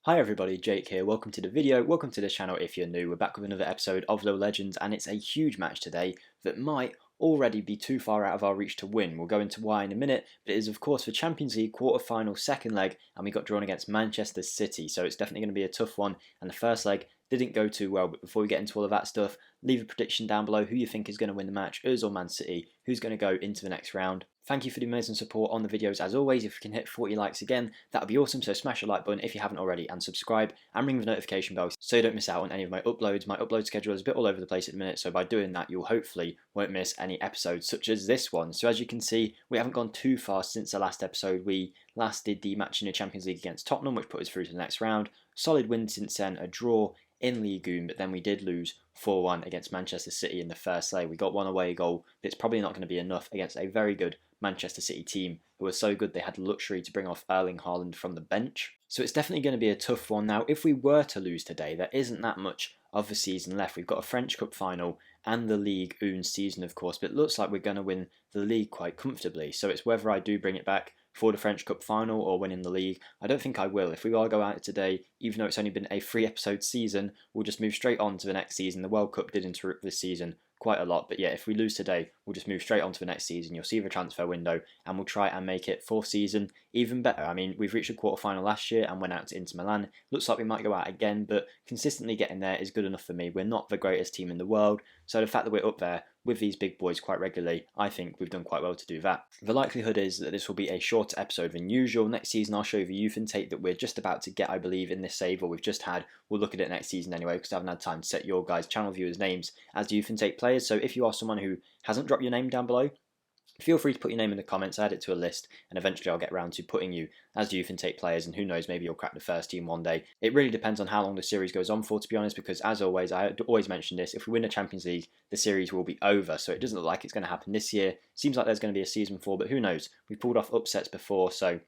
Hi everybody, Jake here, welcome to the video, welcome to the channel if you're new. We're back with another episode of Lille Legends and it's a huge match today that might already be too far out of our reach to win. We'll go into why in a minute, but it is of course the Champions League quarter-final second leg and we got drawn against Manchester City, so it's definitely going to be a tough one and the first leg didn't go too well. But before we get into all of that stuff, leave a prediction down below who you think is going to win the match, us or Man City, who's going to go into the next round. Thank you for the amazing support on the videos as always. If we can hit 40 likes again, that would be awesome, so smash the like button if you haven't already and subscribe and ring the notification bell so you don't miss out on any of my uploads. My upload schedule is a bit all over the place at the minute, so by doing that you'll hopefully won't miss any episodes such as this one. So as you can see, we haven't gone too far since the last episode. We last did the match in the Champions League against Tottenham, which put us through to the next round. Solid win since then, a draw in Ligue 1, but then we did lose 4-1 against Manchester City in the first leg. We got one away goal, but it's probably not going to be enough against a very good Manchester City team who were so good they had the luxury to bring off Erling Haaland from the bench. So it's definitely going to be a tough one. Now, if we were to lose today, there isn't that much of the season left. We've got a French Cup final and the Ligue 1 season, of course, but it looks like we're going to win the league quite comfortably. So it's whether I do bring it back for the French Cup final or winning the league. I don't think I will. If we all go out today, even though it's only been a 3-episode season, we'll just move straight on to the next season. The World Cup did interrupt this season quite a lot, but yeah, if we lose today, we'll just move straight on to the next season. You'll see the transfer window and we'll try and make it fourth season even better. I mean, we've reached a quarter-final last year and went out to Inter Milan. Looks like we might go out again, but consistently getting there is good enough for me. We're not the greatest team in the world, so the fact that we're up there with these big boys quite regularly, I think we've done quite well to do that. The likelihood is that this will be a shorter episode than usual. Next season I'll show you the youth intake that we're just about to get, I believe, in this save, or we've just had. We'll look at it next season anyway, because I haven't had time to set your guys' channel viewers' names as youth intake players. So if you are someone who hasn't dropped your name down below, feel free to put your name in the comments, add it to a list, and eventually I'll get around to putting you as youth intake players, and who knows, maybe you'll crack the first team one day. It really depends on how long the series goes on for, to be honest, because as always, I always mention this, if we win the Champions League, the series will be over, so it doesn't look like it's going to happen this year. Seems like there's going to be a season 4, but who knows? We've pulled off upsets before, so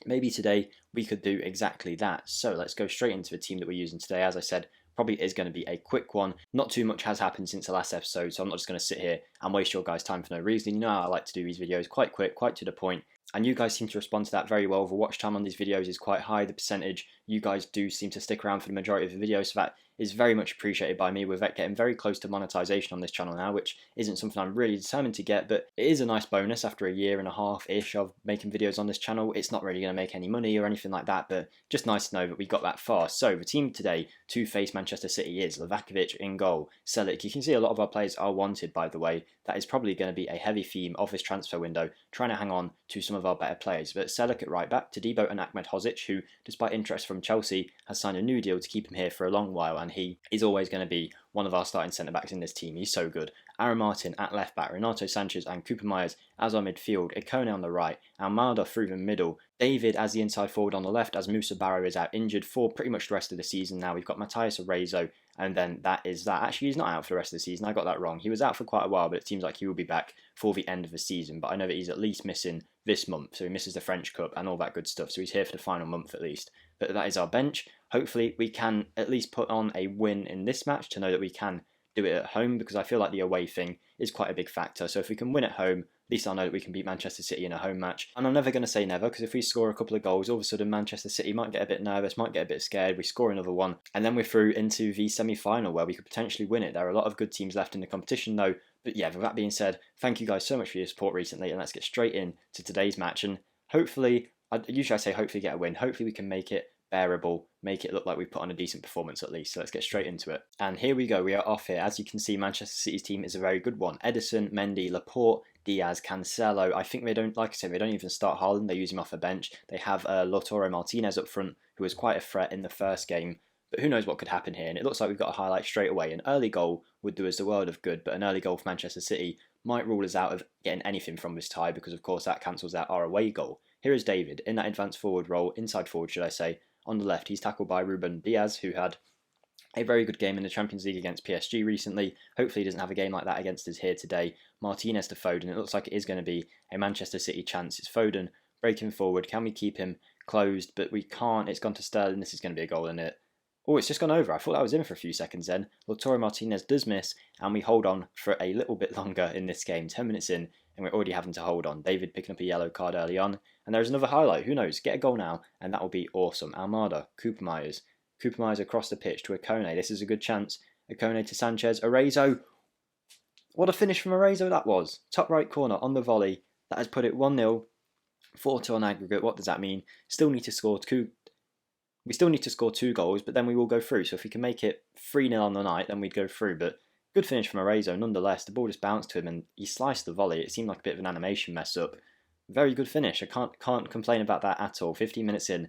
maybe today we could do exactly that. So let's go straight into the team that we're using today. As I said, probably is going to be a quick one. Not too much has happened since the last episode, so I'm not just going to sit here and waste your guys' time for no reason. You know how I like to do these videos, quite quick, quite to the point, and you guys seem to respond to that very well. The watch time on these videos is quite high, the percentage. You guys do seem to stick around for the majority of the videos, so that is very much appreciated by me. We're getting very close to monetization on this channel now, which isn't something I'm really determined to get, but it is a nice bonus after a year and a half-ish of making videos on this channel. It's not really going to make any money or anything like that, but just nice to know that we got that far. So the team today to face Manchester City is Livakovic in goal, Celik. You can see a lot of our players are wanted, by the way. That is probably going to be a heavy theme of this transfer window, trying to hang on to some of our better players. But Celik at right back, Todibo and Ahmed Hodzic, who, despite interest from Chelsea, has signed a new deal to keep him here for a long while, and he is always going to be one of our starting centre-backs in this team. He's so good. Aaron Martin at left-back, Renato Sanchez and Cooper Myers as our midfield, Ikone on the right, Almada through the middle, David as the inside forward on the left as Moussa Barrow is out injured for pretty much the rest of the season now. We've got Matthias Arezzo, and then that is that. Actually, he's not out for the rest of the season. I got that wrong. He was out for quite a while, but it seems like he will be back for the end of the season. But I know that he's at least missing this month, so he misses the French Cup and all that good stuff. So he's here for the final month at least. But that is our bench. Hopefully, we can at least put on a win in this match to know that we can do it at home, because I feel like the away thing is quite a big factor. So if we can win at home, at least I'll know that we can beat Manchester City in a home match. And I'm never going to say never, because if we score a couple of goals, all of a sudden Manchester City might get a bit nervous, might get a bit scared, we score another one, and then we're through into the semi-final where we could potentially win it. There are a lot of good teams left in the competition though. But yeah, with that being said, thank you guys so much for your support recently, and let's get straight in to today's match. And hopefully, usually I say hopefully get a win, hopefully we can make it bearable, make it look like we've put on a decent performance at least. So let's get straight into it. And here we go, we are off here. As you can see, Manchester City's team is a very good one. Ederson, Mendy, Laporte, Diaz, Cancelo. I think they don't, like I said, they don't even start Haaland, they use him off the bench. They have Lautaro Martinez up front, who was quite a threat in the first game. But who knows what could happen here, and it looks like we've got a highlight straight away. An early goal would do us the world of good, but an early goal for Manchester City might rule us out of getting anything from this tie, because of course that cancels out our away goal. Here is David in that advanced forward role, inside forward should I say. On the left, he's tackled by Ruben Diaz, who had a very good game in the Champions League against PSG recently. Hopefully he doesn't have a game like that against us here today. Martinez to Foden. It looks like it is going to be a Manchester City chance. It's Foden breaking forward. Can we keep him closed? But we can't. It's gone to Sterling. This is going to be a goal, isn't it? Oh, it's just gone over. I thought that was in for a few seconds then. Lautaro Martinez does miss, and we hold on for a little bit longer in this game. 10 minutes in, and we're already having to hold on. David picking up a yellow card early on, and there's another highlight. Who knows? Get a goal now, and that will be awesome. Almada, Cooper Myers. Cooper Myers across the pitch to Akone. This is a good chance. Akone to Sanchez. Arezzo. What a finish from Arezzo that was. Top right corner on the volley. That has put it 1-0. 4-2 on aggregate. What does that mean? Still need to score two. We still need to score 2 goals, but then we will go through. So if we can make it 3-0 on the night, then we'd go through. But good finish from Arezzo nonetheless. The ball just bounced to him and he sliced the volley. It seemed like a bit of an animation mess up. Very good finish. I can't complain about that at all. 15 minutes in.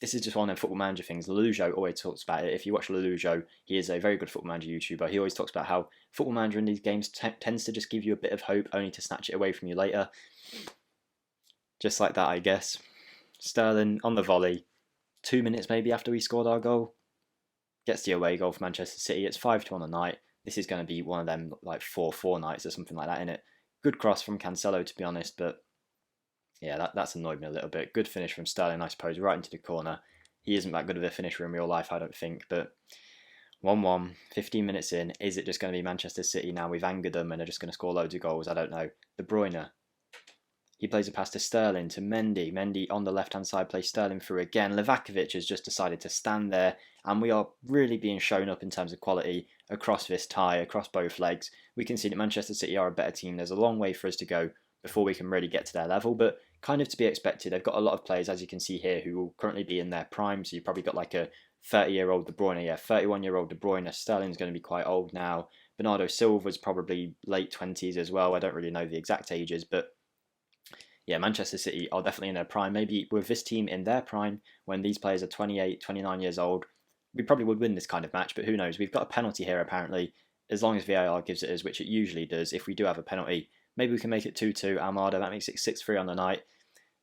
This is just one of them Football Manager things. Lelujo always talks about it. If you watch Lelujo, he is a very good Football Manager YouTuber. He always talks about how Football Manager in these games tends to just give you a bit of hope, only to snatch it away from you later. Just like that, I guess. Sterling on the volley. 2 minutes maybe after we scored our goal. Gets the away goal for Manchester City. It's 5-2 on the night. This is going to be one of them like 4-4 nights or something like that, innit? Good cross from Cancelo, to be honest, but yeah, that's annoyed me a little bit. Good finish from Sterling, I suppose, right into the corner. He isn't that good of a finisher in real life, I don't think, but 1-1, 15 minutes in. Is it just going to be Manchester City now? We've angered them and are just going to score loads of goals? I don't know. De Bruyne. He plays a pass to Sterling, to Mendy. Mendy on the left-hand side plays Sterling through again. Livakovic has just decided to stand there, and we are really being shown up in terms of quality across this tie, across both legs. We can see that Manchester City are a better team. There's a long way for us to go before we can really get to their level, but kind of to be expected. They've got a lot of players, as you can see here, who will currently be in their prime. So you've probably got like a 30-year-old De Bruyne, 31-year-old De Bruyne. Sterling's going to be quite old now. Bernardo Silva's probably late 20s as well. I don't really know the exact ages, but yeah, Manchester City are definitely in their prime. Maybe with this team in their prime, when these players are 28, 29 years old, we probably would win this kind of match, but who knows? We've got a penalty here, apparently, as long as VAR gives it us, which it usually does. If we do have a penalty, maybe we can make it 2-2. Almada, that makes it 6-3 on the night.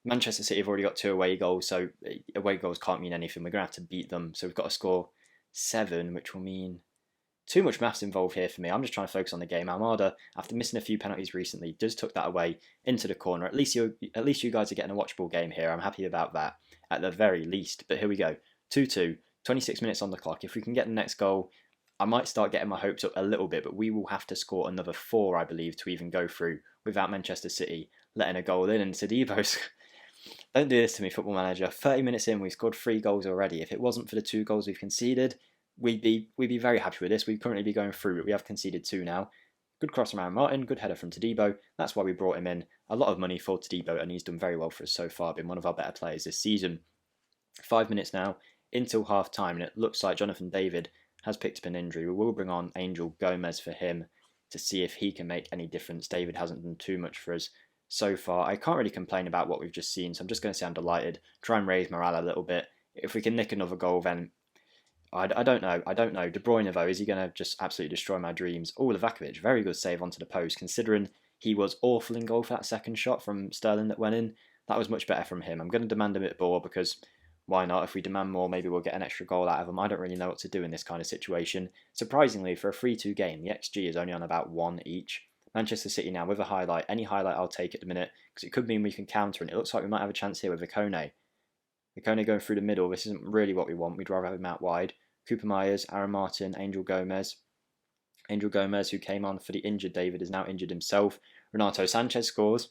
Manchester City have already got 2 away goals, so away goals can't mean anything. We're going to have to beat them, so we've got to score 7, which will mean too much maths involved here for me. I'm just trying to focus on the game. Almada, after missing a few penalties recently, just took that away into the corner. At least you guys are getting a watchable game here. I'm happy about that, at the very least. But here we go. 2-2, 26 minutes on the clock. If we can get the next goal, I might start getting my hopes up a little bit, but we will have to score another 4, I believe, to even go through without Manchester City letting a goal in. And Tadebo's... Don't do this to me, Football Manager. 30 minutes in, we've scored 3 goals already. If it wasn't for the 2 goals we've conceded, we'd be very happy with this. We'd currently be going through, but we have conceded 2 now. Good cross from Aaron Martin, good header from Tadebo. That's why we brought him in. A lot of money for Tadebo, and he's done very well for us so far. Been one of our better players this season. 5 minutes now, until half time, and it looks like Jonathan David has picked up an injury. We will bring on Angel Gomez for him to see if he can make any difference. David hasn't done too much for us so far. I can't really complain about what we've just seen, so I'm just going to say I'm delighted. Try and raise morale a little bit. If we can nick another goal, then I don't know. De Bruyne, though, is he going to just absolutely destroy my dreams? Oh, Livakovic, very good save onto the post, considering he was awful in goal for that second shot from Sterling that went in. That was much better from him. I'm going to demand a bit more, because why not? If we demand more, maybe we'll get an extra goal out of him. I don't really know what to do in this kind of situation. Surprisingly, for a 3-2 game, the XG is only on about 1 each. Manchester City now with a highlight. Any highlight I'll take at the minute, because it could mean we can counter, and it looks like we might have a chance here with Akone. Akone going through the middle. This isn't really what we want. We'd rather have him out wide. Cooper Myers, Aaron Martin, Angel Gomez. Angel Gomez, who came on for the injured David, is now injured himself. Renato Sanchez scores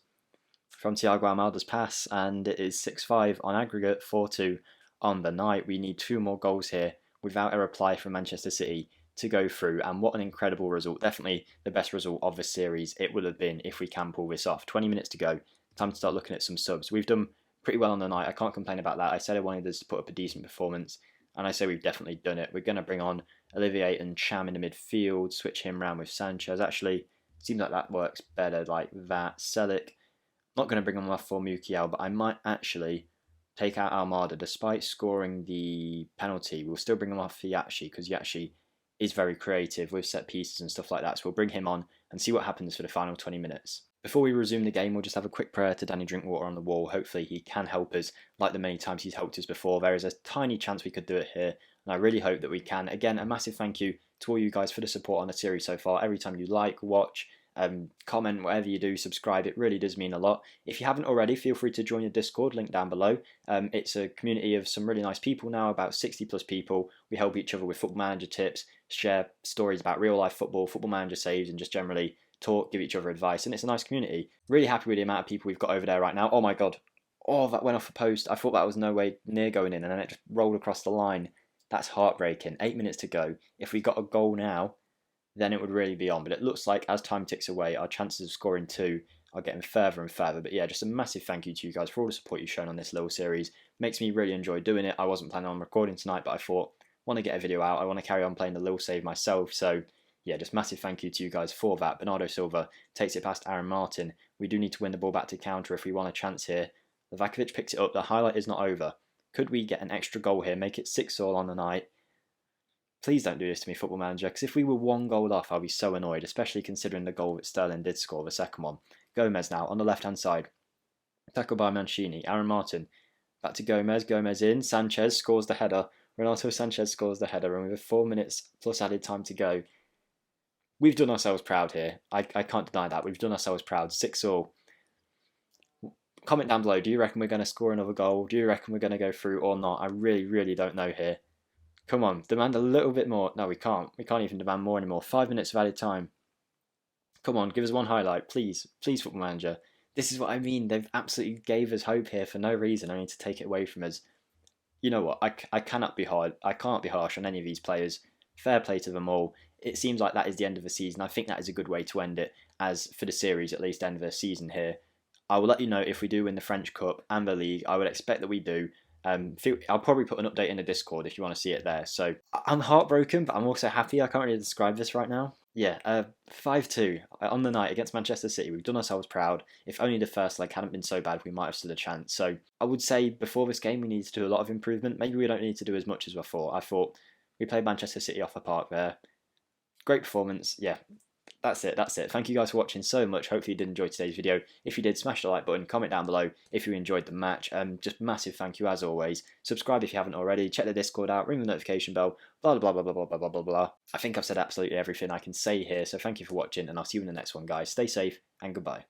from Thiago Almada's pass, and it is 6-5 on aggregate, 4-2 on the night. We need 2 more goals here without a reply from Manchester City to go through, and what an incredible result. Definitely the best result of the series it would have been if we can pull this off. 20 minutes to go. Time to start looking at some subs. We've done pretty well on the night. I can't complain about that. I said I wanted us to put up a decent performance, and I say we've definitely done it. We're going to bring on Olivier and Cham in the midfield, switch him around with Sanchez. Actually, seems like that works better like that. Selic, not going to bring on off for Mukiel, but I might actually take out Almada. Despite scoring the penalty, we'll still bring him off for Yachi, because Yachi is very creative with set pieces and stuff like that. So we'll bring him on and see what happens for the final 20 minutes. Before we resume the game, we'll just have a quick prayer to Danny Drinkwater on the wall. Hopefully he can help us like the many times he's helped us before. There is a tiny chance we could do it here, and I really hope that we can. Again, a massive thank you to all you guys for the support on the series so far. Every time you like, watch, Comment, whatever you do, subscribe. It really does mean a lot. If you haven't already, feel free to join the Discord, link down below. It's a community of some really nice people now, about 60 plus people. We help each other with Football Manager tips, share stories about real life football, Football Manager saves, and just generally talk, give each other advice. And it's a nice community. Really happy with the amount of people we've got over there right now. Oh my god. Oh, that went off a post. I thought that was no way near going in, and then it just rolled across the line. That's heartbreaking. 8 minutes to go. If we got a goal now, then it would really be on. But it looks like as time ticks away, our chances of scoring two are getting further and further. But yeah, just a massive thank you to you guys for all the support you've shown on this little series. Makes me really enjoy doing it. I wasn't planning on recording tonight, but I thought, I want to get a video out. I want to carry on playing the Lille save myself. So yeah, just massive thank you to you guys for that. Bernardo Silva takes it past Aaron Martin. We do need to win the ball back to counter if we want a chance here. Livakovic picks it up. The highlight is not over. Could we get an extra goal here? Make it 6-6 on the night. Please don't do this to me, Football Manager, because if we were one goal off, I'll be so annoyed, especially considering the goal that Sterling did score, the second one. Gomez now, on the left-hand side. Tackled by Mancini. Aaron Martin. Back to Gomez. Gomez in. Sanchez scores the header. Renato Sanchez scores the header, and with 4 minutes plus added time to go, we've done ourselves proud here. I can't deny that. We've done ourselves proud. 6-6. Comment down below, do you reckon we're going to score another goal? Do you reckon we're going to go through or not? I really, really don't know here. Come on, demand a little bit more. No, we can't. We can't even demand more anymore. 5 minutes of added time. Come on, give us one highlight, please. Please, Football Manager. This is what I mean. They've absolutely gave us hope here for no reason, only to take it away from us. You know what? I cannot be hard. I can't be harsh on any of these players. Fair play to them all. It seems like that is the end of the season. I think that is a good way to end it, as for the series, at least end of the season here. I will let you know if we do win the French Cup and the league. I would expect that we do. I'll probably put an update in the Discord if you want to see it there. So I'm heartbroken, but I'm also happy. I can't really describe this right now. Yeah, 5-2 on the night against Manchester City. We've done ourselves proud. If only the first leg hadn't been so bad, we might have stood a chance. So I would say before this game, we need to do a lot of improvement. Maybe we don't need to do as much as I thought. I thought we played Manchester City off the park there. Great performance. Yeah. That's it. Thank you guys for watching so much. Hopefully you did enjoy today's video. If you did, smash the like button, comment down below if you enjoyed the match. Just massive thank you as always. Subscribe if you haven't already. Check the Discord out, ring the notification bell, blah blah blah blah blah blah blah blah blah. I think I've said absolutely everything I can say here, so thank you for watching, and I'll see you in the next one, guys. Stay safe and goodbye.